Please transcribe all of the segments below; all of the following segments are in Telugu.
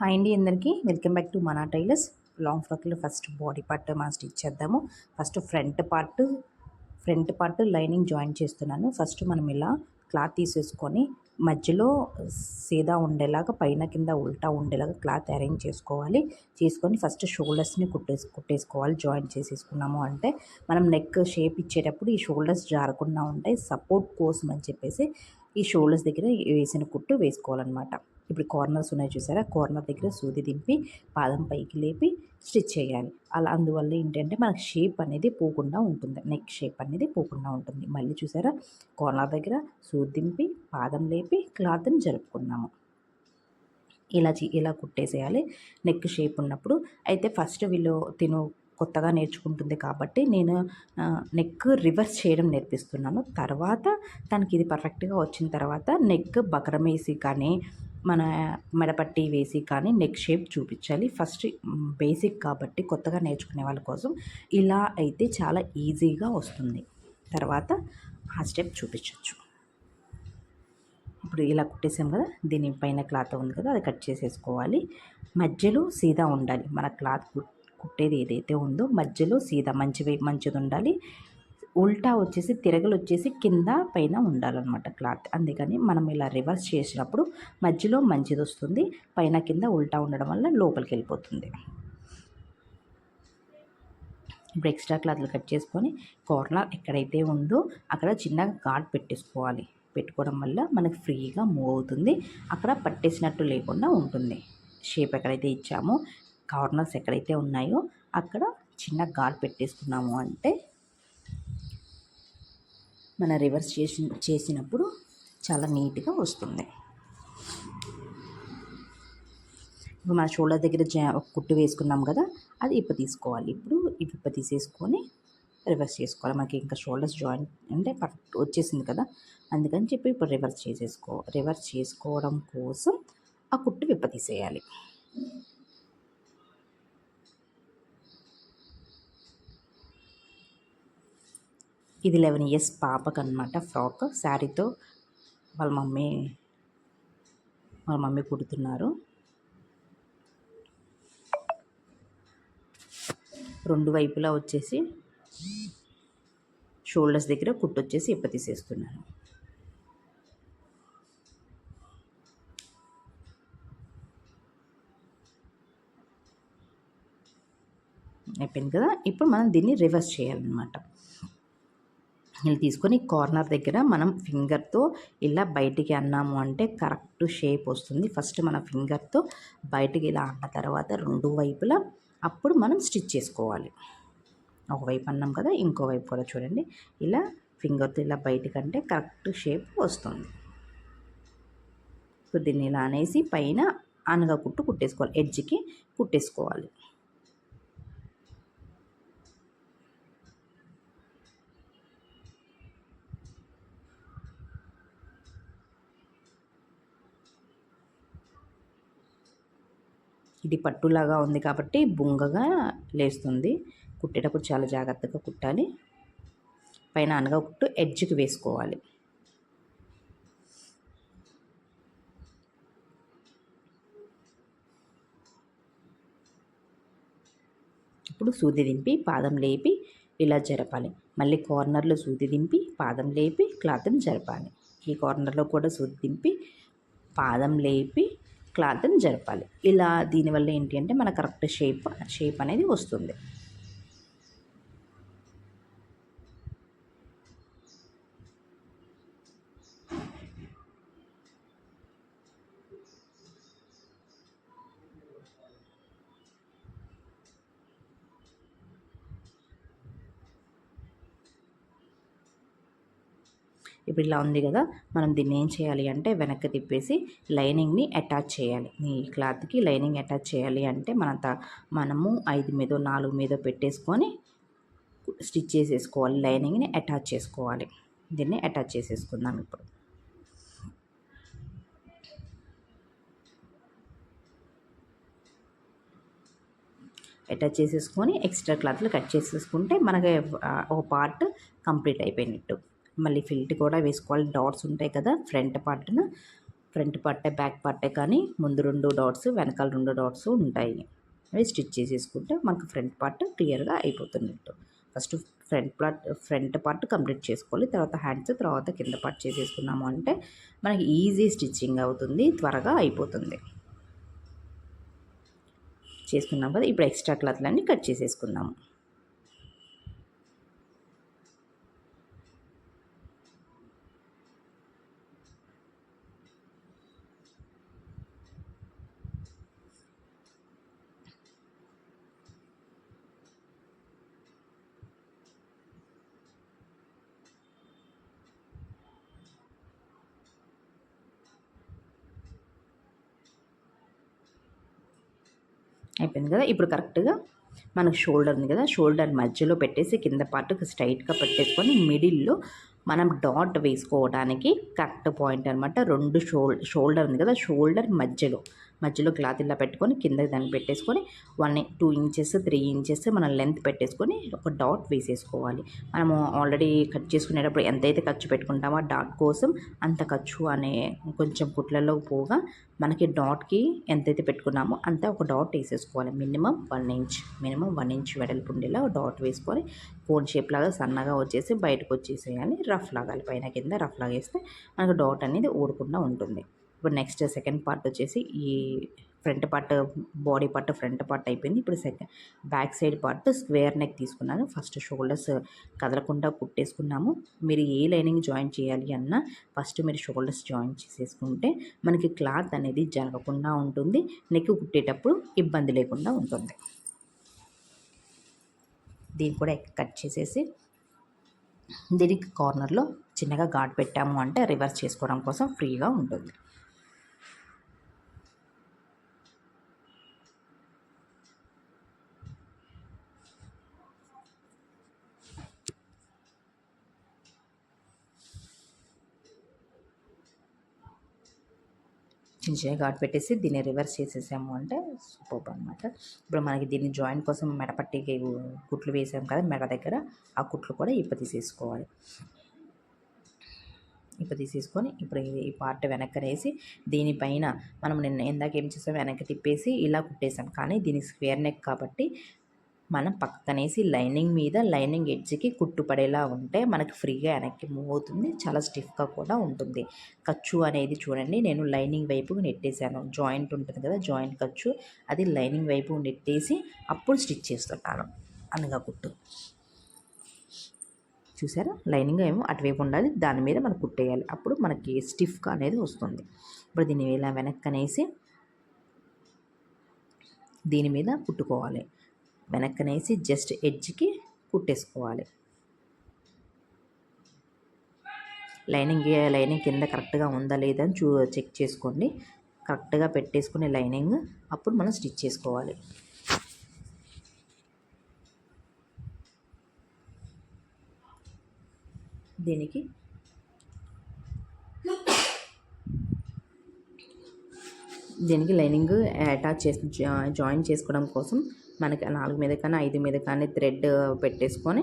హాయ్ అండి అందరికీ వెల్కమ్ బ్యాక్ టు మనా టైలర్స్. లాంగ్ ఫ్రాక్లో ఫస్ట్ బాడీ పార్ట్ మనం స్టిచ్ చేద్దాము. First front part lining join చేస్తున్నాను. ఫస్ట్ మనం ఇలా క్లాత్ తీసేసుకొని మధ్యలో సీదా ఉండేలాగా పైన కింద ఉల్టా ఉండేలాగా క్లాత్ అరేంజ్ చేసుకొని ఫస్ట్ షోల్డర్స్ని కుట్టేసుకోవాలి. జాయిన్ చేసేసుకున్నాము అంటే మనం నెక్ షేప్ ఇచ్చేటప్పుడు ఈ షోల్డర్స్ జారకుండా ఉంటాయి. సపోర్ట్ కోసం అని చెప్పేసి ఈ షోల్డర్స్ దగ్గర వేసిన కుట్టు వేసుకోవాలన్నమాట. ఇప్పుడు కార్నర్స్ ఉన్నాయి చూసారా, కార్నర్ దగ్గర సూది దింపి పాదం పైకి లేపి స్టిచ్ చేయాలి. అందువల్ల ఏంటంటే మనకు షేప్ అనేది పోకుండా ఉంటుంది, నెక్ షేప్ అనేది పోకుండా ఉంటుంది. మళ్ళీ చూసారా, కార్నర్ దగ్గర సూది దింపి పాదం లేపి క్లాత్ని జరుపుకున్నాము. ఇలా కుట్టేసేయాలి నెక్ షేప్ ఉన్నప్పుడు. అయితే ఫస్ట్ తిను కొత్తగా నేర్చుకుంటుంది కాబట్టి నేను నెక్ రివర్స్ చేయడం నేర్పిస్తున్నాను. తర్వాత తనకి ఇది పర్ఫెక్ట్గా వచ్చిన తర్వాత నెక్ బకరం వేసి కానీ మన మెడపట్టి వేసి కానీ నెక్ షేప్ చూపించాలి. ఫస్ట్ బేసిక్ కాబట్టి కొత్తగా నేర్చుకునే వాళ్ళ కోసం ఇలా అయితే చాలా ఈజీగా వస్తుంది. తర్వాత ఆ స్టెప్ చూపించవచ్చు. ఇప్పుడు ఇలా కుట్టేసాం కదా, దీని పైన క్లాత్ ఉంది కదా, అది కట్ చేసేసుకోవాలి. మధ్యలో సీదా ఉండాలి. మన క్లాత్ కుట్టేది ఏదైతే ఉందో మధ్యలో సీదా మంచిది ఉండాలి. ఉల్టా వచ్చేసి తిరగలు వచ్చేసి కింద పైన ఉండాలన్నమాట క్లాత్. అందుకని మనం ఇలా రివర్స్ చేసినప్పుడు మధ్యలో మంచిది వస్తుంది, పైన కింద ఉల్టా ఉండడం వల్ల లోపలికి వెళ్ళిపోతుంది. ఇప్పుడు ఎక్స్ట్రా క్లాత్లు కట్ చేసుకొని కార్నర్ ఎక్కడైతే ఉందో అక్కడ చిన్నగా ఘాట్ పెట్టేసుకోవాలి. పెట్టుకోవడం వల్ల మనకు ఫ్రీగా మూవ్ అవుతుంది, అక్కడ పట్టేసినట్టు లేకుండా ఉంటుంది. షేప్ ఎక్కడైతే ఇచ్చామో కార్నర్స్ ఎక్కడైతే ఉన్నాయో అక్కడ చిన్న ఘాట్ పెట్టేసుకున్నాము అంటే మన రివర్స్ చేసినప్పుడు చాలా నీట్గా వస్తుంది. ఇప్పుడు మన షోల్డర్ దగ్గర ఒక కుట్టు వేసుకున్నాం కదా, అది తీసుకోవాలి. ఇప్పుడు తీసేసుకొని రివర్స్ చేసుకోవాలి. మనకి ఇంకా షోల్డర్స్ జాయింట్ అంటే పర్ఫెక్ట్ వచ్చేసింది కదా, అందుకని చెప్పి ఇప్పుడు రివర్స్ చేసుకోవడం కోసం ఆ కుట్టు తీసేయాలి. ఇది 11 years పాపకు అనమాట ఫ్రాక్. శారీతో వాళ్ళ మమ్మీ కుడుతున్నారు. రెండు వైపులా వచ్చేసి షోల్డర్స్ దగ్గర కుట్టు వచ్చేసి తీసేస్తున్నాను. అయిపోయింది కదా. ఇప్పుడు మనం దీన్ని రివర్స్ చేయాలన్నమాట. ఇలా తీసుకొని కార్నర్ దగ్గర మనం ఫింగర్తో ఇలా బయటికి అన్నాము అంటే కరెక్ట్ షేప్ వస్తుంది. ఫస్ట్ మన ఫింగర్తో బయటికి ఇలా అన్న తర్వాత రెండు వైపులా అప్పుడు మనం స్టిచ్ చేసుకోవాలి. ఒకవైపు అన్నాం కదా, ఇంకోవైపు కూడా చూడండి, ఇలా ఫింగర్తో ఇలా బయటికంటే కరెక్ట్ షేప్ వస్తుంది. సో దీన్ని ఇలా అనేసి పైన అనగా కుట్టేసుకోవాలి, ఎడ్జ్కి కుట్టేసుకోవాలి. ఇది పట్టులాగా ఉంది కాబట్టి బుంగగా లేస్తుంది. కుట్టేటప్పుడు చాలా జాగ్రత్తగా కుట్టాలి. పైన అనగా కుట్టు ఎడ్జ్కి వేసుకోవాలి. ఇప్పుడు సూది దింపి పాదం లేపి ఇలా జరపాలి. మళ్ళీ కార్నర్లో సూది దింపి పాదం లేపి క్లాత్ని జరపాలి. ఈ కార్నర్లో కూడా సూది దింపి పాదం లేపి క్లాత్ని జరపాలి. ఇలా దీనివల్ల ఏంటి అంటే మన కరెక్ట్ షేప్ అనేది వస్తుంది. ఇప్పుడు ఇలా ఉంది కదా, మనం దీన్ని ఏం చేయాలి అంటే వెనక్కి తిప్పేసి లైనింగ్ని అటాచ్ చేయాలి. ఈ క్లాత్కి లైనింగ్ అటాచ్ చేయాలి అంటే మనము 5 మీదో 4 మీదో పెట్టేసుకొని స్టిచ్ చేసేసుకోవాలి. లైనింగ్ని అటాచ్ చేసుకోవాలి. దీన్ని అటాచ్ చేసేసుకుందాం. ఇప్పుడు అటాచ్ చేసేసుకొని ఎక్స్ట్రా క్లాత్లు కట్ చేసేసుకుంటే మనకి ఒక పార్ట్ కంప్లీట్ అయిపోయినట్టు. మళ్ళీ ఫిల్ట్ కూడా వేసుకోవాలి. డాట్స్ ఉంటాయి కదా ఫ్రంట్ పార్ట్న, ఫ్రంట్ పార్టే బ్యాక్ పార్టే కానీ ముందు 2 డాట్స్ వెనకాల 2 డాట్స్ ఉంటాయి. అవి స్టిచ్ చేసేసుకుంటే మనకు ఫ్రంట్ పార్ట్ క్లియర్గా అయిపోతున్నట్టు. ఫస్ట్ ఫ్రంట్ పార్ట్ కంప్లీట్ చేసుకోవాలి. తర్వాత హ్యాండ్స్, తర్వాత కింద పార్ట్ చేసేసుకున్నాము అంటే మనకి ఈజీ స్టిచ్చింగ్ అవుతుంది, త్వరగా అయిపోతుంది. చేసుకున్నాం కదా. ఇప్పుడు ఎక్స్ట్రా క్లాత్లన్నీ కట్ చేసేసుకుందాము. అయిపోయింది కదా. ఇప్పుడు కరెక్ట్గా మనకు షోల్డర్ ఉంది కదా, షోల్డర్ మధ్యలో పెట్టేసి కింద పార్ట్కి స్ట్రైట్గా పెట్టేసుకొని మిడిల్లో మనం డాట్ వేసుకోవడానికి కరెక్ట్ పాయింట్ అనమాట. 2 షోల్డర్ ఉంది కదా, షోల్డర్ మధ్యలో క్లాత్ ఇలా పెట్టుకొని కిందకి దాన్ని పెట్టేసుకొని 2 ఇంచెస్ 3 ఇంచెస్ మనం లెంత్ పెట్టేసుకొని ఒక డాట్ వేసేసుకోవాలి. మనము ఆల్రెడీ కట్ చేసుకునేటప్పుడు ఎంతైతే ఖర్చు పెట్టుకుంటామో డాట్ కోసం అంత ఖర్చు అనే కొంచెం కుట్లలో పోగా మనకి డాట్కి ఎంతైతే పెట్టుకున్నామో అంత ఒక డాట్ వేసేసుకోవాలి. మినిమం 1 ఇంచ్ వెడల్పు ఉండేలా డాట్ వేసుకొని కోన్ షేప్ లాగా సన్నగా వచ్చేసి బయటకు వచ్చేసేయాలి. రఫ్ లాగాలి, పైన కింద రఫ్ లాగా వేస్తే మనకు డాట్ అనేది ఊడకుండా ఉంటుంది. ఇప్పుడు నెక్స్ట్ సెకండ్ పార్ట్ వచ్చేసి ఈ front part body part front part అయిపోయింది. ఇప్పుడు back side part square neck తీసుకున్నాను. ఫస్ట్ షోల్డర్స్ కదలకుండా కుట్టేసుకున్నాము. మీరు ఏ లైనింగ్ జాయిన్ చేయాలి అన్నా ఫస్ట్ మీరు షోల్డర్స్ జాయిన్ చేసేసుకుంటే మనకి క్లాత్ అనేది జరగకుండా ఉంటుంది, నెక్ కుట్టేటప్పుడు ఇబ్బంది లేకుండా ఉంటుంది. దీన్ని కూడా కట్ చేసేసి దీనికి కార్నర్లో చిన్నగా ఘాట్ పెట్టాము అంటే రివర్స్ చేసుకోవడం కోసం ఫ్రీగా ఉంటుంది. చిన్న ఘాట్ పెట్టేసి దీన్ని రివర్స్ చేసేసాము అంటే సూపర్ అనమాట. ఇప్పుడు మనకి దీన్ని జాయింట్ కోసం మెడపట్టికి కుట్లు వేసాము కదా మెడ దగ్గర, ఆ కుట్లు కూడా తీసేసుకోవాలి. తీసేసుకొని ఇప్పుడు ఈ పార్ట్ వెనక్కనేసి దీనిపైన మనం ఇందాక ఏం చేసాం, వెనక్కి తిప్పేసి ఇలా కుట్టేసాం. కానీ దీని స్క్వేర్ నెక్ కాబట్టి మనం పక్కనేసి లైనింగ్ ఎడ్జ్కి కుట్టుపడేలా ఉంటే మనకి ఫ్రీగా వెనక్కి మూవ్ అవుతుంది, చాలా స్టిఫ్గా కూడా ఉంటుంది. ఖర్చు అనేది చూడండి, నేను లైనింగ్ వైపు నెట్టేసాను. జాయింట్ ఉంటుంది కదా, జాయింట్ ఖర్చు అది లైనింగ్ వైపు నెట్టేసి అప్పుడు స్టిచ్ చేస్తున్నాను అనగా కుట్టు. చూసారా, లైనింగ్ ఏమో అటువైపు ఉండాలి, దాని మీద మనం కుట్టేయాలి, అప్పుడు మనకి స్టిఫ్గా అనేది వస్తుంది. ఇప్పుడు దీన్ని ఇలా వెనక్కనేసి దీని మీద కుట్టుకోవాలి. వెనక్కనేసి జస్ట్ ఎడ్జ్కి కుట్టేసుకోవాలి. లైనింగ్ కింద కరెక్ట్గా ఉందా లేదా అని చెక్ చేసుకోండి. కరెక్ట్గా పెట్టేసుకునే లైనింగ్ అప్పుడు మనం స్టిచ్ చేసుకోవాలి. దీనికి లైనింగ్ అటాచ్ చేసి జాయిన్ చేసుకోవడం కోసం మనకి 4 మీద కానీ 5 మీద కానీ థ్రెడ్ పెట్టేసుకొని,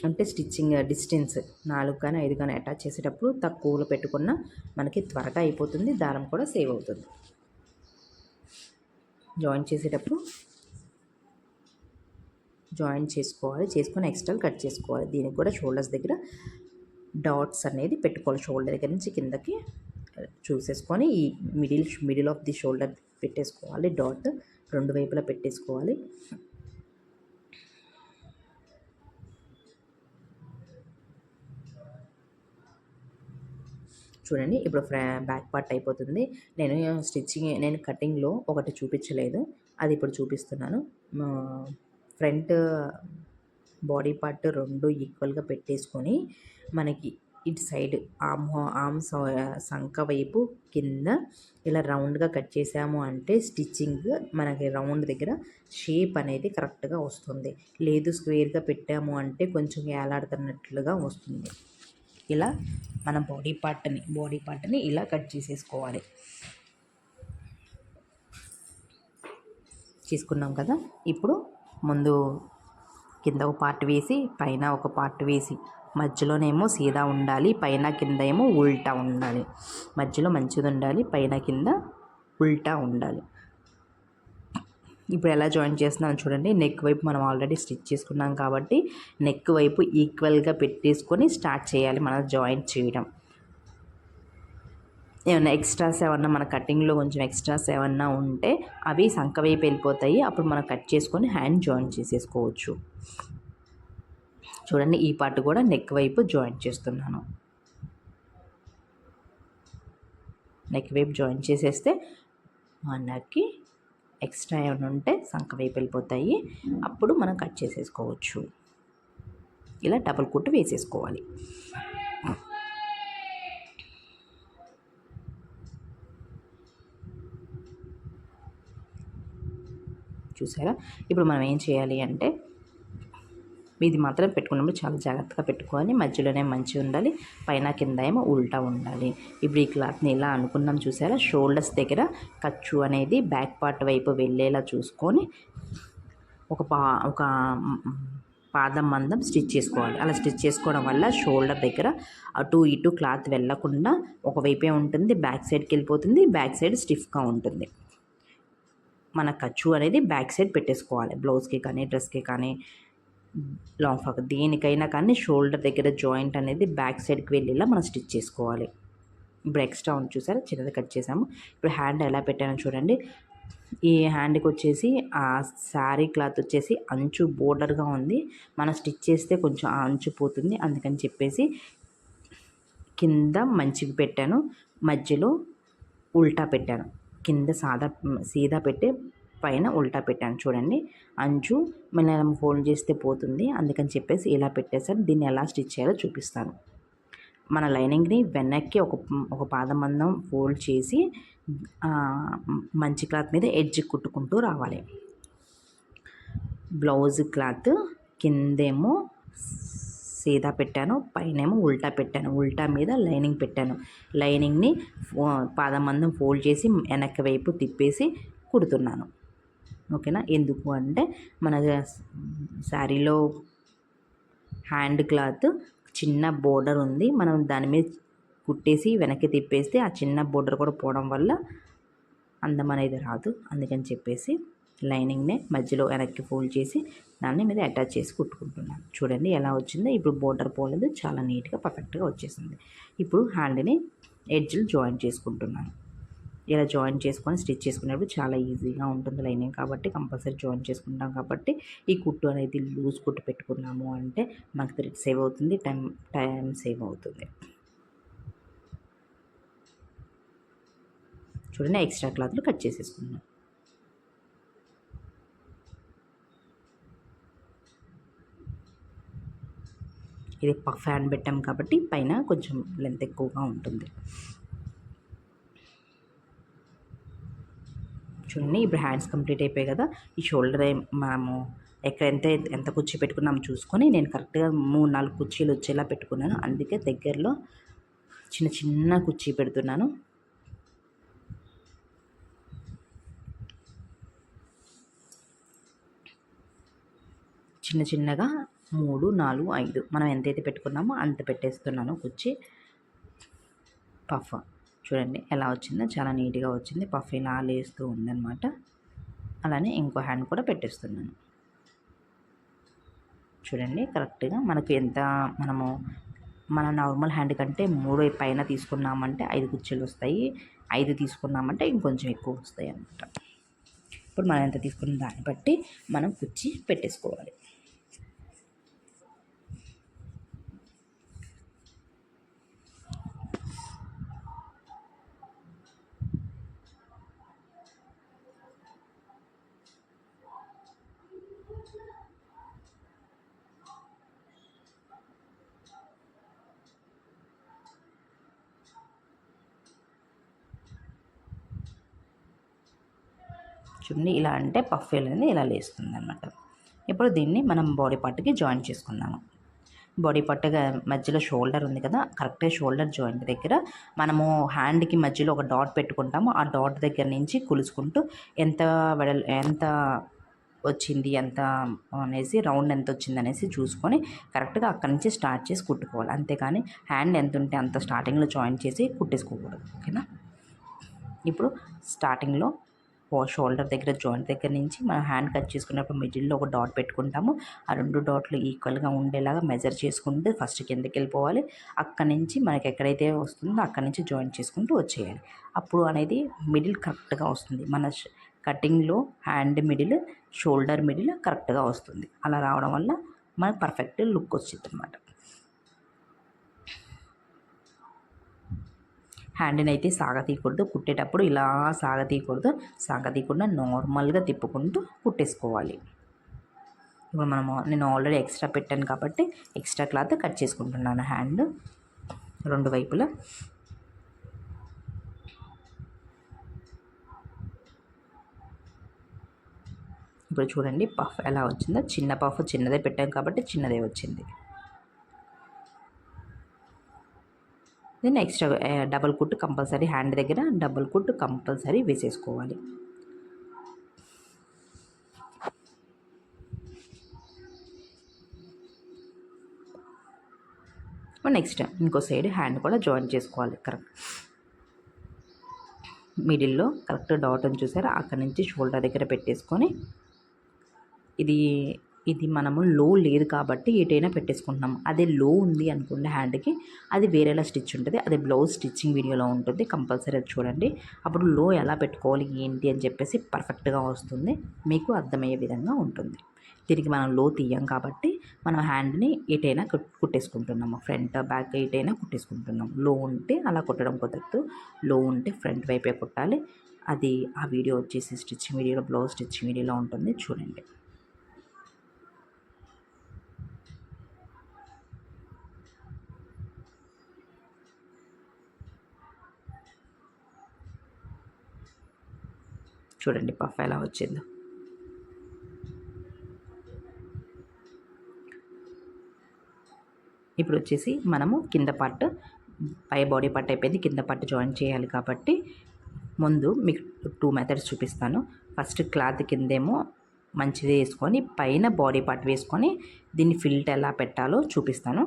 అంటే స్టిచ్చింగ్ డిస్టెన్స్ 4 కానీ 5 కానీ అటాచ్ చేసేటప్పుడు తక్కువలో పెట్టుకున్న మనకి త్వరగా అయిపోతుంది, దారం కూడా సేవ్ అవుతుంది. జాయిన్ చేసేటప్పుడు జాయిన్ చేసుకొని ఎక్స్ట్రా కట్ చేసుకోవాలి. దీనికి కూడా షోల్డర్స్ దగ్గర డాట్స్ అనేది పెట్టుకోవాలి. షోల్డర్ దగ్గర నుంచి కిందకి చూసేసుకొని ఈ మిడిల్ ఆఫ్ ది షోల్డర్ పెట్టేసుకోవాలి. డాట్ 2 వైపులా పెట్టేసుకోవాలి. చూడండి, ఇప్పుడు బ్యాక్ పార్ట్ అయిపోతుంది. నేను కటింగ్లో ఒకటి చూపించలేదు, అది ఇప్పుడు చూపిస్తున్నాను. ఫ్రంట్ బాడీ పార్ట్ 2 ఈక్వల్గా పెట్టేసుకొని మనకి ఇటు సైడ్ ఆర్మ్ సంక వైపు కింద ఇలా రౌండ్గా కట్ చేసాము అంటే స్టిచ్చింగ్ మనకి రౌండ్ దగ్గర షేప్ అనేది కరెక్ట్గా వస్తుంది. లేదు స్క్వేర్గా పెట్టాము అంటే కొంచెం వేలాడుతున్నట్లుగా వస్తుంది. ఇలా మన బాడీ పార్ట్ని ఇలా కట్ చేసుకున్నాం కదా. ఇప్పుడు ముందు కింద ఒక పార్ట్ వేసి పైన ఒక పార్ట్ వేసి మధ్యలోనేమో సీదా ఉండాలి, పైన కింద ఏమో ఉల్టా ఉండాలి. మధ్యలో మంచిది ఉండాలి, పైన కింద ఉల్టా ఉండాలి. ఇప్పుడు ఎలా జాయిన్ చేస్తున్నాను చూడండి. నెక్ వైపు మనం ఆల్రెడీ స్టిచ్ చేసుకున్నాం కాబట్టి నెక్ వైపు ఈక్వల్గా పెట్టేసుకొని స్టార్ట్ చేయాలి మనం జాయిన్ చేయడం. ఏమన్నా ఎక్స్ట్రాస్ ఏమన్నా మన కటింగ్లో కొంచెం ఎక్స్ట్రాస్ ఏమన్నా ఉంటే అవి సంక వైపు వెళ్ళిపోతాయి. అప్పుడు మనం కట్ చేసుకొని హ్యాండ్ జాయిన్ చేసేసుకోవచ్చు. చూడండి, ఈ పార్ట్ కూడా నెక్ వైపు జాయిన్ చేస్తున్నాను. నెక్ వైపు జాయిన్ చేసేస్తే మనకి ఎక్స్ట్రా ఏమైనా ఉంటే సంక వైపు వెళ్ళిపోతాయి. అప్పుడు మనం కట్ చేసేసుకోవచ్చు. ఇలా డబుల్ కుట్టు వేసేసుకోవాలి. చూసారా? ఇప్పుడు మనం ఏం చేయాలి అంటే ఇది మాత్రం పెట్టుకున్నప్పుడు చాలా జాగ్రత్తగా పెట్టుకోవాలి. మధ్యలోనే మంచిగా ఉండాలి, పైన కింద ఏమో ఉల్టా ఉండాలి. ఇప్పుడు ఈ క్లాత్ని ఇలా అనుకున్నాం చూసారా? షోల్డర్స్ దగ్గర ఖర్చు అనేది బ్యాక్ పార్ట్ వైపు వెళ్ళేలా చూసుకొని ఒక పాదం మందం స్టిచ్ చేసుకోవాలి. అలా స్టిచ్ చేసుకోవడం వల్ల షోల్డర్ దగ్గర అటు ఇటు క్లాత్ వెళ్ళకుండా ఒకవైపే ఉంటుంది, బ్యాక్ సైడ్కి వెళ్ళిపోతుంది, బ్యాక్ సైడ్ స్టిఫ్గా ఉంటుంది. మన ఖర్చు అనేది బ్యాక్ సైడ్ పెట్టేసుకోవాలి. బ్లౌజ్కి కానీ, డ్రెస్కి కానీ, లాంగ్ ఫ్రాక్ దేనికైనా కానీ షోల్డర్ దగ్గర జాయింట్ అనేది బ్యాక్ సైడ్కి వెళ్ళేలా మనం స్టిచ్ చేసుకోవాలి. ఇప్పుడు ఎక్స్ట్రా ఉంది చూసారా? చిన్నది కట్ చేసాము. ఇప్పుడు హ్యాండ్ ఎలా పెట్టానో చూడండి. ఈ హ్యాండ్కి వచ్చేసి ఆ శారీ క్లాత్ వచ్చేసి అంచు బోర్డర్గా ఉంది. మనం స్టిచ్ చేస్తే కొంచెం ఆ అంచు పోతుంది. అందుకని చెప్పేసి కింద మంచిగా పెట్టాను, మధ్యలో ఉల్టా పెట్టాను. కింద సీదా పెట్టి పైన ఉల్టా పెట్టాను. చూడండి, అంచు మనం ఫోల్డ్ చేస్తే పోతుంది. అందుకని చెప్పేసి ఇలా పెట్టేసాను. దీన్ని ఎలా స్టిచ్ చేయాలో చూపిస్తాను. మన లైనింగ్ని వెనక్కి ఒక పాదం మందం ఫోల్డ్ చేసి మంచి క్లాత్ మీద ఎడ్జ్ కుట్టుకుంటూ రావాలి. బ్లౌజ్ క్లాత్ కిందేమో సీదా పెట్టాను, పైనేమో ఉల్టా పెట్టాను. ఉల్టా మీద లైనింగ్ పెట్టాను. లైనింగ్ని పాదం మందం ఫోల్డ్ చేసి వెనక్కి వైపు తిప్పేసి కుడుతున్నాను. ఓకేనా? ఎందుకు అంటే మన శారీలో హ్యాండ్ క్లాత్ చిన్న బోర్డర్ ఉంది. మనం దాని మీద కుట్టేసి వెనక్కి తిప్పేస్తే ఆ చిన్న బోర్డర్ కూడా పోవడం వల్ల అందం అనేది రాదు. అందుకని చెప్పేసి లైనింగ్నే మధ్యలో వెనక్కి ఫోల్డ్ చేసి దాన్ని మీద అటాచ్ చేసి కుట్టుకుంటున్నాను. చూడండి ఎలా వచ్చిందో. ఇప్పుడు బోర్డర్ పోలేదు, చాలా నీట్గా పర్ఫెక్ట్గా వచ్చేసింది. ఇప్పుడు హ్యాండ్ని ఎడ్జ్లు జాయిన్ చేసుకుంటున్నాను. ఇలా జాయిన్ చేసుకొని స్టిచ్ చేసుకునేప్పుడు చాలా ఈజీగా ఉంటుంది లైనింగ్ కాబట్టి కంపల్సరీ జాయిన్ చేసుకుంటాం. కాబట్టి ఈ కుట్టు అనేది లూజ్ కుట్టు పెట్టుకున్నాము అంటే మనకు థ్రెడ్ సేవ్ అవుతుంది, టైం సేవ్ అవుతుంది. చూడండి, ఎక్స్ట్రా క్లాత్లు కట్ చేసేసుకున్నాం. ఇది పఫ్ హ్యాండ్ పెట్టాం కాబట్టి పైన కొంచెం లెంత్ ఎక్కువగా ఉంటుంది. చూడండి, ఇప్పుడు హ్యాండ్స్ కంప్లీట్ అయిపోయాయి కదా. ఈ షోల్డర్ మనము ఎక్కడ ఎంత కుర్చీ పెట్టుకున్నాము చూసుకొని నేను కరెక్ట్గా 3-4 కుర్చీలు వచ్చేలా పెట్టుకున్నాను. అందుకే దగ్గరలో చిన్న కుర్చీ పెడుతున్నాను. చిన్నగా 3, 4, 5 మనం ఎంతైతే పెట్టుకున్నామో అంత పెట్టేస్తున్నాను కుర్చీ. పఫ్ చూడండి ఎలా వచ్చిందో, చాలా నీట్గా వచ్చింది. పఫ్ ఇలా లేస్తూ ఉందన్నమాట. అలానే ఇంకో హ్యాండ్ కూడా పెట్టేస్తున్నాను. చూడండి కరెక్ట్గా మనకు ఎంత మన నార్మల్ హ్యాండ్ కంటే 3 పైన తీసుకున్నామంటే 5 కుర్చీలు వస్తాయి. 5 తీసుకున్నామంటే ఇంకొంచెం ఎక్కువ వస్తాయి అన్నమాట. ఇప్పుడు మనం ఎంత తీసుకున్న దాన్ని బట్టి మనం కుర్చీ పెట్టేసుకోవాలి. చూడండి, ఇలా అంటే పఫ్ అనేది ఇలా లేస్తుంది అన్నమాట. ఇప్పుడు దీన్ని మనం బాడీ పార్ట్కి జాయిన్ చేసుకుందాము. బాడీ పార్ట్ మధ్యలో షోల్డర్ ఉంది కదా, కరెక్ట్గా షోల్డర్ జాయింట్ దగ్గర మనము హ్యాండ్కి మధ్యలో ఒక డాట్ పెట్టుకుంటాము. ఆ డాట్ దగ్గర నుంచి కొలుచుకుంటూ ఎంత వచ్చింది ఎంత అనేసి, రౌండ్ ఎంత వచ్చింది అనేసి చూసుకొని కరెక్ట్గా అక్కడి నుంచి స్టార్ట్ చేసి కుట్టుకోవాలి. అంతేకాని హ్యాండ్ ఎంత ఉంటే అంత స్టార్టింగ్లో జాయిన్ చేసి కుట్టేసుకోకూడదు. ఓకేనా. ఇప్పుడు స్టార్టింగ్లో షోల్డర్ దగ్గర జాయింట్ దగ్గర నుంచి మనం హ్యాండ్ కట్ చేసుకున్నప్పుడు మిడిల్లో ఒక డాట్ పెట్టుకుంటాము. ఆ 2 డాట్లు ఈక్వల్గా ఉండేలాగా మెజర్ చేసుకుంటూ ఫస్ట్ కిందకి వెళ్ళిపోవాలి. అక్కడి నుంచి మనకి ఎక్కడైతే వస్తుందో అక్కడి నుంచి జాయిన్ చేసుకుంటూ వచ్చేయాలి. అప్పుడు అనేది మిడిల్ కరెక్ట్గా వస్తుంది. మన కటింగ్లో హ్యాండ్ మిడిల్, షోల్డర్ మిడిల్ కరెక్ట్గా వస్తుంది. అలా రావడం వల్ల మనకు పర్ఫెక్ట్ లుక్ వచ్చింది అనమాట. హ్యాండ్ని అయితే సాగతీయకూడదు. కుట్టేటప్పుడు ఇలా సాగతీయకుండా నార్మల్గా తిప్పుకుంటూ కుట్టేసుకోవాలి. ఇప్పుడు నేను ఆల్రెడీ ఎక్స్ట్రా పెట్టాను కాబట్టి ఎక్స్ట్రా క్లాత్ కట్ చేసుకుంటున్నాను హ్యాండ్ 2 వైపులా. ఇప్పుడు చూడండి పఫ్ ఎలా వచ్చిందో. చిన్న పఫ్ చిన్నదే పెట్టాం కాబట్టి చిన్నదే వచ్చింది. దెన్ ఎక్స్ట్రా డబల్ కుట్టు కంపల్సరీ, హ్యాండ్ దగ్గర డబల్ కుట్టు కంపల్సరీ వేసేసుకోవాలి. నెక్స్ట్ ఇంకో సైడ్ హ్యాండ్ కూడా జాయిన్ చేసుకోవాలి. కరెక్ట్ మిడిల్లో కరెక్ట్ డాట్ అని చూసారా, అక్కడి నుంచి షోల్డర్ దగ్గర పెట్టేసుకొని ఇది మనము లో లేదు కాబట్టి ఎటైనా పెట్టేసుకుంటున్నాము. అదే లో ఉంది అనుకోండి హ్యాండ్కి, అది వేరేలా స్టిచ్ ఉంటుంది. అది బ్లౌజ్ స్టిచ్చింగ్ వీడియోలో ఉంటుంది, కంపల్సరీ అది చూడండి. అప్పుడు లో ఎలా పెట్టుకోవాలి ఏంటి అని చెప్పేసి పర్ఫెక్ట్గా వస్తుంది, మీకు అర్థమయ్యే విధంగా ఉంటుంది. దీనికి మనం లో తీయం కాబట్టి మనం హ్యాండ్ని ఎటైనా కుట్టేసుకుంటున్నాము. ఫ్రంట్ బ్యాక్ ఎటైనా కుట్టేసుకుంటున్నాం. లో ఉంటే అలా కుట్టడం కుదరదు. లో ఉంటే ఫ్రంట్ వైపే కుట్టాలి. అది ఆ వీడియో వచ్చేసి స్టిచ్చింగ్ వీడియోలో, బ్లౌజ్ స్టిచ్చింగ్ వీడియోలో ఉంటుంది, చూడండి. చూడండి పఫ్ ఎలా వచ్చిందో. ఇప్పుడు వచ్చేసి మనము కింద పార్ట్, పై బాడీ పార్ట్ అయిపోయింది, కింద పార్ట్ జాయిన్ చేయాలి కాబట్టి ముందు మీకు 2 మెథడ్స్ చూపిస్తాను. ఫస్ట్ క్లాత్ కిందేమో మంచిది వేసుకొని పైన బాడీ పార్ట్ వేసుకొని దీన్ని ఫిల్ట్ ఎలా పెట్టాలో చూపిస్తాను.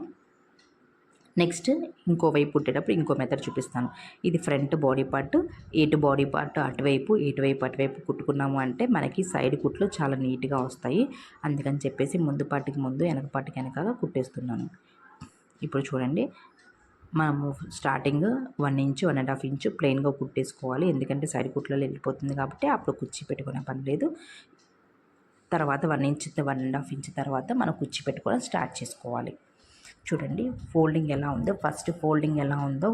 నెక్స్ట్ ఇంకో వైపు కుట్టేటప్పుడు ఇంకో మెథడ్ చూపిస్తాను. ఇది ఫ్రంట్ బాడీ పార్ట్, ఇటు బాడీ పార్ట్ అటువైపు, ఇటువైపు అటువైపు కుట్టుకున్నాము అంటే మనకి సైడ్ కుట్లు చాలా నీట్గా వస్తాయి. అందుకని చెప్పేసి ముందు పార్ట్కి ముందు, వెనక పార్ట్కి వెనకాల కుట్టేస్తున్నాను. ఇప్పుడు చూడండి, మనము స్టార్టింగ్ 1 ఇంచ్ 1.5 ఇంచ్ ప్లెయిన్గా కుట్టేసుకోవాలి. ఎందుకంటే సైడ్ కుట్లలో వెళ్ళిపోతుంది కాబట్టి అప్పుడు కుర్చీ పెట్టుకునే పని లేదు. తర్వాత 1 ఇంచ్ 1.5 ఇంచ్ తర్వాత మనం కుర్చీ పెట్టుకోవడం స్టార్ట్ చేసుకోవాలి. చూడండి ఫోల్డింగ్ ఎలా ఉందో, ఫస్ట్ ఫోల్డింగ్ ఎలా ఉందో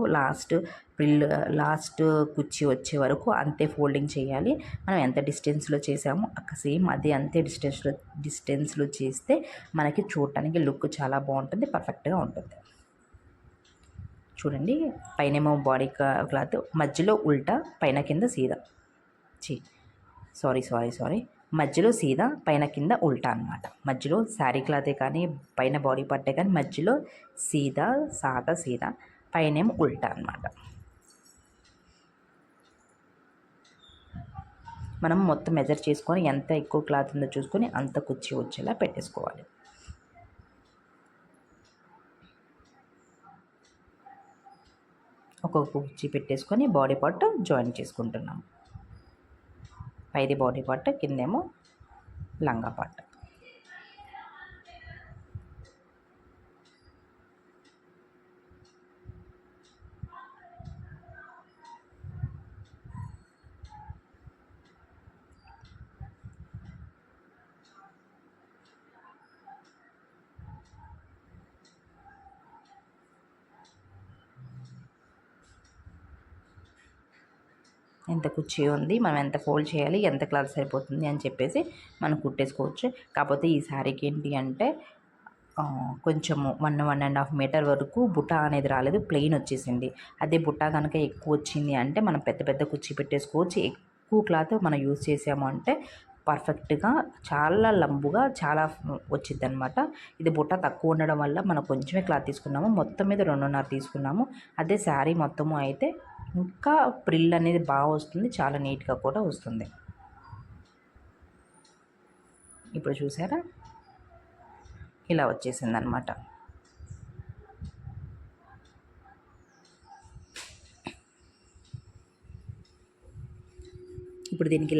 లాస్ట్ కుర్చీ వచ్చే వరకు అంతే ఫోల్డింగ్ చేయాలి. మనం ఎంత డిస్టెన్స్లో చేసామో సేమ్ అంతే డిస్టెన్స్లో చేస్తే మనకి చూడటానికి లుక్ చాలా బాగుంటుంది, పర్ఫెక్ట్గా ఉంటుంది. చూడండి పైనేమో బాడీ క్లాత్, మధ్యలో ఉల్టా, పైన కింద సీదా. సారీ మధ్యలో సీదా, పైన కింద ఉల్టా అనమాట. మధ్యలో శారీ క్లాతే కానీ పైన బాడీ పట్టే కానీ మధ్యలో సీదా, పైనేమో ఉల్టా అనమాట. మనం మొత్తం మెజర్ చేసుకొని ఎంత ఎక్కువ క్లాత్ ఉందో చూసుకొని అంత కుర్చీ వచ్చేలా పెట్టేసుకోవాలి. ఒక్కొక్క కుర్చీ పెట్టేసుకొని బాడీ పార్ట్ జాయిన్ చేసుకుంటున్నాం. పైది బాడీ పార్ట్, కిందేమో లంగా పార్ట్. ఎంత కుర్చీ ఉంది, మనం ఎంత ఫోల్డ్ చేయాలి, ఎంత క్లాత్ సరిపోతుంది అని చెప్పేసి మనం కుట్టేసుకోవచ్చు. కాకపోతే ఈ శారీకి ఏంటి అంటే కొంచెము 1.5 మీటర్ వరకు బుట్ట అనేది రాలేదు, ప్లెయిన్ వచ్చేసింది. అదే బుట్ట కనుక ఎక్కువ వచ్చింది అంటే మనం పెద్ద కుర్చీ పెట్టేసుకోవచ్చు. ఎక్కువ క్లాత్ మనం యూజ్ చేసాము అంటే పర్ఫెక్ట్గా చాలా లంబుగా చాలా వచ్చింది అనమాట. ఇది బుట్ట తక్కువ ఉండడం వల్ల మనం కొంచెమే క్లాత్ తీసుకున్నాము, మొత్తం మీద 2.5 తీసుకున్నాము. అదే శారీ మొత్తము అయితే ఇంకా ప్రిల్ అనేది బాగా వస్తుంది, చాలా నీట్గా కూడా వస్తుంది. ఇప్పుడు చూసారా, ఇలా వచ్చేసింది అనమాట. ఇప్పుడు దీనికి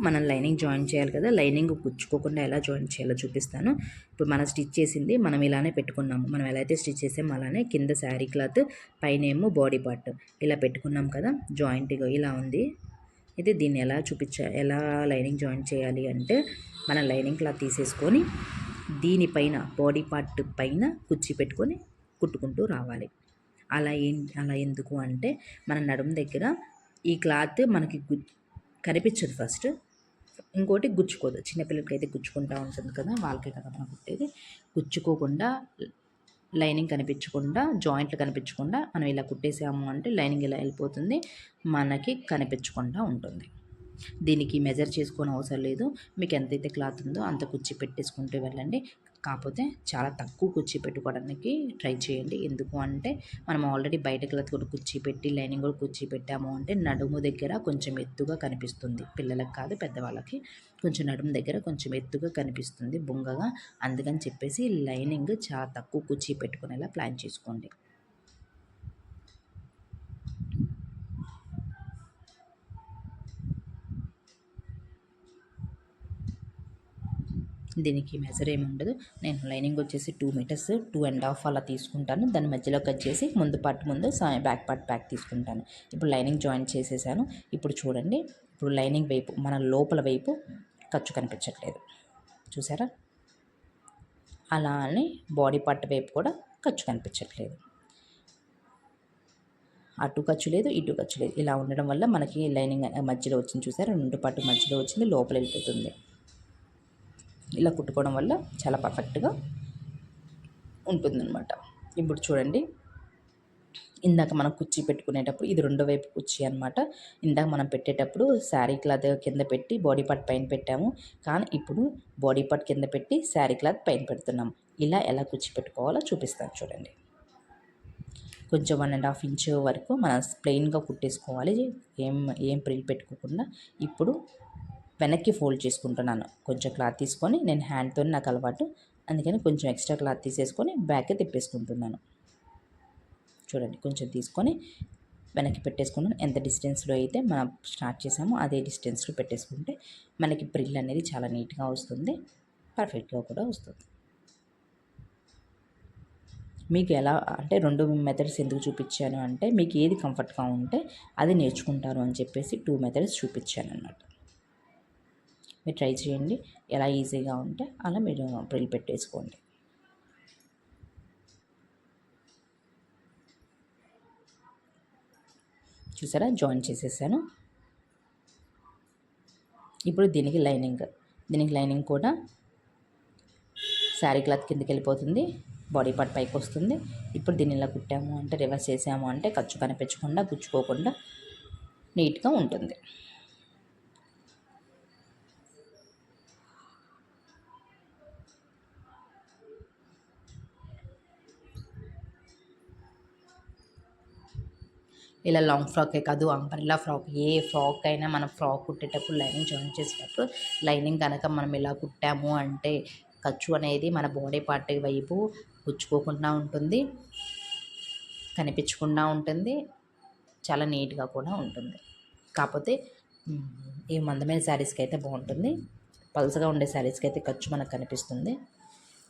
మనం లైనింగ్ జాయిన్ చేయాలి కదా, లైనింగ్ గుచ్చుకోకుండా ఎలా జాయిన్ చేయాలో చూపిస్తాను. ఇప్పుడు మనం స్టిచ్ చేసింది మనం ఇలానే పెట్టుకున్నాము. మనం ఎలా అయితే స్టిచ్ చేసామో అలానే కింద శారీ క్లాత్, పైన ఏమో బాడీ పార్ట్ ఇలా పెట్టుకున్నాం కదా, జాయింట్గా ఇలా ఉంది. అయితే దీన్ని ఎలా లైనింగ్ జాయిన్ చేయాలి అంటే, మనం లైనింగ్ క్లాత్ తీసేసుకొని దీనిపైన బాడీ పార్ట్ పైన కుచ్చి పెట్టుకొని కుట్టుకుంటూ రావాలి. అలా ఎందుకు అంటే, మన నడుము దగ్గర ఈ క్లాత్ మనకి కనిపించదు ఫస్ట్, ఇంకోటి గుచ్చుకోదు. చిన్నపిల్లలకి అయితే గుచ్చుకుంటూ ఉంటుంది కదా, వాళ్ళకే కదా మనం కుట్టేది. గుచ్చుకోకుండా, లైనింగ్ కనిపించకుండా, జాయింట్లు కనిపించకుండా మనం ఇలా కుట్టేసాము అంటే లైనింగ్ ఇలా వెళ్ళిపోతుంది, మనకి కనిపించకుండా ఉంటుంది. దీనికి మెజర్ చేసుకొని అవసరం లేదు. మీకు ఎంతైతే క్లాత్ ఉందో అంత కుచ్చి పెట్టేసుకుంటూ వెళ్ళండి. కాకపోతే చాలా తక్కువ కుచ్చి పెట్టుకోవడానికి ట్రై చేయండి. ఎందుకు అంటే, మనం ఆల్రెడీ బయట క్లాత్ కూడా కుచ్చి పెట్టి లైనింగ్ కూడా కుచ్చి పెట్టాము అంటే నడుము దగ్గర కొంచెం ఎత్తుగా కనిపిస్తుంది. పిల్లలకు కాదు, పెద్దవాళ్ళకి కొంచెం నడుము దగ్గర కొంచెం ఎత్తుగా కనిపిస్తుంది, బొంగగా. అందుకని చెప్పేసి లైనింగ్ చాలా తక్కువ కుచ్చి పెట్టుకునేలా ప్లాన్ చేసుకోండి. దీనికి మెజర్ ఏమి ఉండదు. నేను లైనింగ్ వచ్చేసి 2 మీటర్స్ 2.5 అలా తీసుకుంటాను. దాని మధ్యలో కట్ చేసి ముందు పార్ట్ ముందు, బ్యాక్ పార్ట్ బ్యాక్ తీసుకుంటాను. ఇప్పుడు లైనింగ్ జాయిన్ చేసేసాను. ఇప్పుడు చూడండి, ఇప్పుడు లైనింగ్ వైపు, మన లోపల వైపు ఖర్చు కనిపించట్లేదు, చూసారా? అలా అని బాడీ పార్ట్ వైపు కూడా ఖర్చు కనిపించట్లేదు. అటు ఖర్చు లేదు, ఇటు ఖర్చు లేదు. ఇలా ఉండడం వల్ల మనకి లైనింగ్ మధ్యలో వచ్చింది, చూసారా? రెండు పార్ట్ మధ్యలో వచ్చింది, లోపల వెళ్ళిపోతుంది. ఇలా కుట్టుకోవడం వల్ల చాలా పర్ఫెక్ట్గా ఉంటుందన్నమాట. ఇప్పుడు చూడండి, ఇందాక మనం కుర్చీ పెట్టుకునేటప్పుడు ఇది రెండో వైపు కుర్చీ అనమాట. ఇందాక మనం పెట్టేటప్పుడు శారీ క్లాత్ కింద పెట్టి బాడీ పార్ట్ పైన పెట్టాము, కానీ ఇప్పుడు బాడీ పార్ట్ కింద పెట్టి శారీ క్లాత్ పైన పెడుతున్నాము. ఇలా ఎలా కుర్చీ పెట్టుకోవాలో చూపిస్తాను చూడండి. కొంచెం 1.5 ఇంచ్ వరకు మనం ప్లెయిన్గా కుట్టేసుకోవాలి, ఏం ప్రిల్ పెట్టుకోకుండా. ఇప్పుడు వెనక్కి ఫోల్డ్ చేసుకుంటున్నాను. కొంచెం క్లాత్ తీసుకొని, నేను హ్యాండ్తో నాకు అలవాటు, అందుకని కొంచెం ఎక్స్ట్రా క్లాత్ తీసేసుకొని బ్యాక్ తిప్పేసుకుంటున్నాను. చూడండి, కొంచెం తీసుకొని వెనక్కి పెట్టేసుకున్నాను. ఎంత డిస్టెన్స్లో అయితే మనం స్టార్ట్ చేసామో అదే డిస్టెన్స్లో పెట్టేసుకుంటే మనకి ప్రిల్ అనేది చాలా నీట్గా వస్తుంది, పర్ఫెక్ట్గా కూడా వస్తుంది. మీకు ఎలా అంటే, 2 మెథడ్స్ ఎందుకు చూపించాను అంటే, మీకు ఏది కంఫర్ట్గా ఉంటే అది నేర్చుకుంటారు అని చెప్పేసి 2 మెథడ్స్ చూపించాను అన్నమాట. మీరు ట్రై చేయండి, ఎలా ఈజీగా ఉంటే అలా మీరు ప్రిల్ పెట్టేసుకోండి. చూసారా, జాయిన్ చేసేసాను. ఇప్పుడు దీనికి లైనింగ్ కూడా శారీ క్లాత్ కిందకి వెళ్ళిపోతుంది, బాడీ పార్ట్ పైకి వస్తుంది. ఇప్పుడు దీన్ని ఇలా కుట్టాము అంటే, రివర్స్ చేసాము అంటే ఖర్చు కనిపించకుండా, గుచ్చుకోకుండా నీట్గా ఉంటుంది. ఇలా లాంగ్ ఫ్రాకే కాదు, అంబ్రెల్లా ఫ్రాక్, ఏ ఫ్రాక్ అయినా మనం ఫ్రాక్ కుట్టేటప్పుడు లైనింగ్ జాయిన్ చేసేటప్పుడు లైనింగ్ కనుక మనం ఇలా కుట్టాము అంటే ఖర్చు అనేది మన బాడీ పార్ట్ వైపు గుచ్చుకోకుండా ఉంటుంది, కనిపించకుండా ఉంటుంది, చాలా నీట్గా కూడా ఉంటుంది. కాకపోతే ఈ మందమైన శారీస్కి అయితే బాగుంటుంది, పల్సగా ఉండే శారీస్కి అయితే ఖర్చు మనకు కనిపిస్తుంది.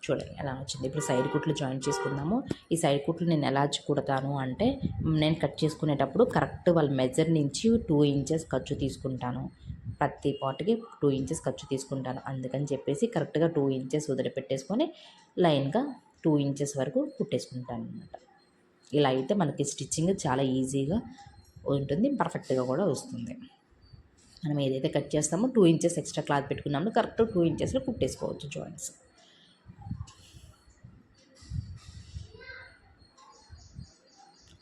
చూడండి ఎలా వచ్చింది. ఇప్పుడు సైడ్ కుట్లు జాయిన్ చేసుకుందాము. ఈ సైడ్ కుట్లు నేను ఎలా కుడతాను అంటే, నేను కట్ చేసుకునేటప్పుడు కరెక్ట్ వాళ్ళ మెజర్ నుంచి 2 ఇంచెస్ ఖర్చు తీసుకుంటాను. ప్రతి పార్ట్కి 2 ఇంచెస్ ఖర్చు తీసుకుంటాను. అందుకని చెప్పేసి కరెక్ట్గా 2 ఇంచెస్ వదిలిపెట్టేసుకొని లైన్గా 2 ఇంచెస్ వరకు కుట్టేసుకుంటాను అన్నమాట. ఇలా అయితే మనకి స్టిచ్చింగ్ చాలా ఈజీగా ఉంటుంది, పర్ఫెక్ట్గా కూడా వస్తుంది. మనం ఏదైతే కట్ చేస్తామో 2 ఇంచెస్ ఎక్స్ట్రా క్లాత్ పెట్టుకున్నామో కరెక్ట్ 2 ఇంచెస్లో కుట్టేసుకోవచ్చు జాయింట్స్.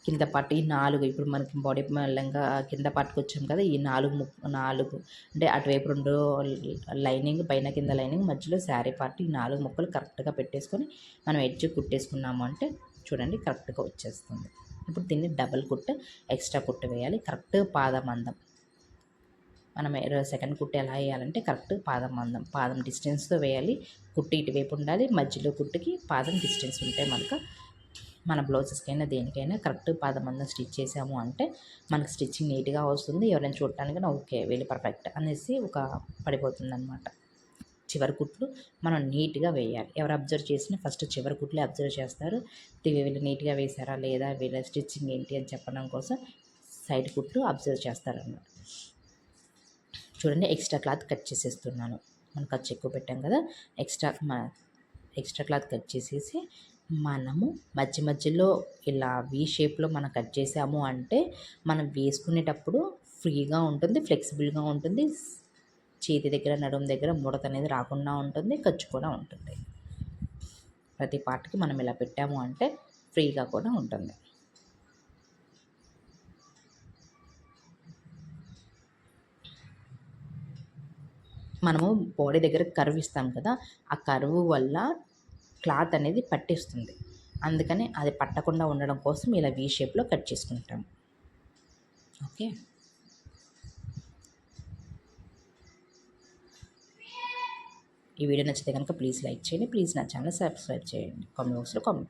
కింద పార్ట్ ఈ 4, ఇప్పుడు మనకి బాడీ లంగా కింద పార్ట్కి వచ్చాం కదా, ఈ 4 అంటే అటువైపు 2 లైనింగ్, పైన కింద లైనింగ్, మధ్యలో శారీ పార్ట్, ఈ 4 ముక్కలు కరెక్ట్గా పెట్టేసుకొని మనం ఎడ్జ్ కుట్టేసుకున్నాము అంటే చూడండి కరెక్ట్గా వచ్చేస్తుంది. ఇప్పుడు దీన్ని డబల్ కుట్టు, ఎక్స్ట్రా కుట్టు వేయాలి, కరెక్ట్ పాదమందం. మనం సెకండ్ కుట్టు ఎలా వేయాలంటే కరెక్ట్ పాదం డిస్టెన్స్తో వేయాలి. కుట్టు ఇటువైపు ఉండాలి, మధ్యలో కుట్టుకి పాదం డిస్టెన్స్ ఉంటే మనకు మన బ్లౌజెస్కైనా దేనికైనా కరెక్ట్ పాదమందం స్టిచ్ చేసాము అంటే మనకు స్టిచ్చింగ్ నీట్గా వస్తుంది. ఎవరైనా చూడటానికి ఓకే వీళ్ళు పర్ఫెక్ట్ అనేసి ఒక పడిపోతుంది అనమాట. చివరి కుట్లు మనం నీట్గా వేయాలి. ఎవరు అబ్జర్వ్ చేసినా ఫస్ట్ చివరి కుట్లే అబ్జర్వ్ చేస్తారు. వీళ్ళు నీట్గా వేశారా లేదా, వీళ్ళ స్టిచ్చింగ్ ఏంటి అని చెప్పడం కోసం సైడ్ కుట్లు అబ్జర్వ్ చేస్తారన్నమాట. చూడండి, ఎక్స్ట్రా క్లాత్ కట్ చేసేస్తున్నాను. మనం ఖర్చు ఎక్కువ పెట్టాం కదా, ఎక్స్ట్రా క్లాత్ కట్ చేసేసి మనము మధ్యలో ఇలా వీ షేప్లో మనం కట్ చేసాము అంటే మనం వేసుకునేటప్పుడు ఫ్రీగా ఉంటుంది, ఫ్లెక్సిబుల్గా ఉంటుంది. చేతి దగ్గర నడుము దగ్గర ముడత అనేది రాకుండా ఉంటుంది, ఖర్చు కూడా ఉంటుంది. ప్రతి పార్ట్కి మనం ఇలా పెట్టాము అంటే ఫ్రీగా కూడా ఉంటుంది. మనము బాడీ దగ్గర కర్వ్ ఇస్తాం కదా, ఆ కర్వ్ వల్ల క్లాత్ అనేది పట్టేస్తుంది. అందుకని అది పట్టకుండా ఉండడం కోసం ఇలా వీ షేప్లో కట్ చేసుకుంటాం. ఓకే, ఈ వీడియో నచ్చితే కనుక ప్లీజ్ లైక్ చేయండి. ప్లీజ్ నా ఛానల్ సబ్స్క్రైబ్ చేయండి. కామెంట్ బాక్స్లో కామెంట్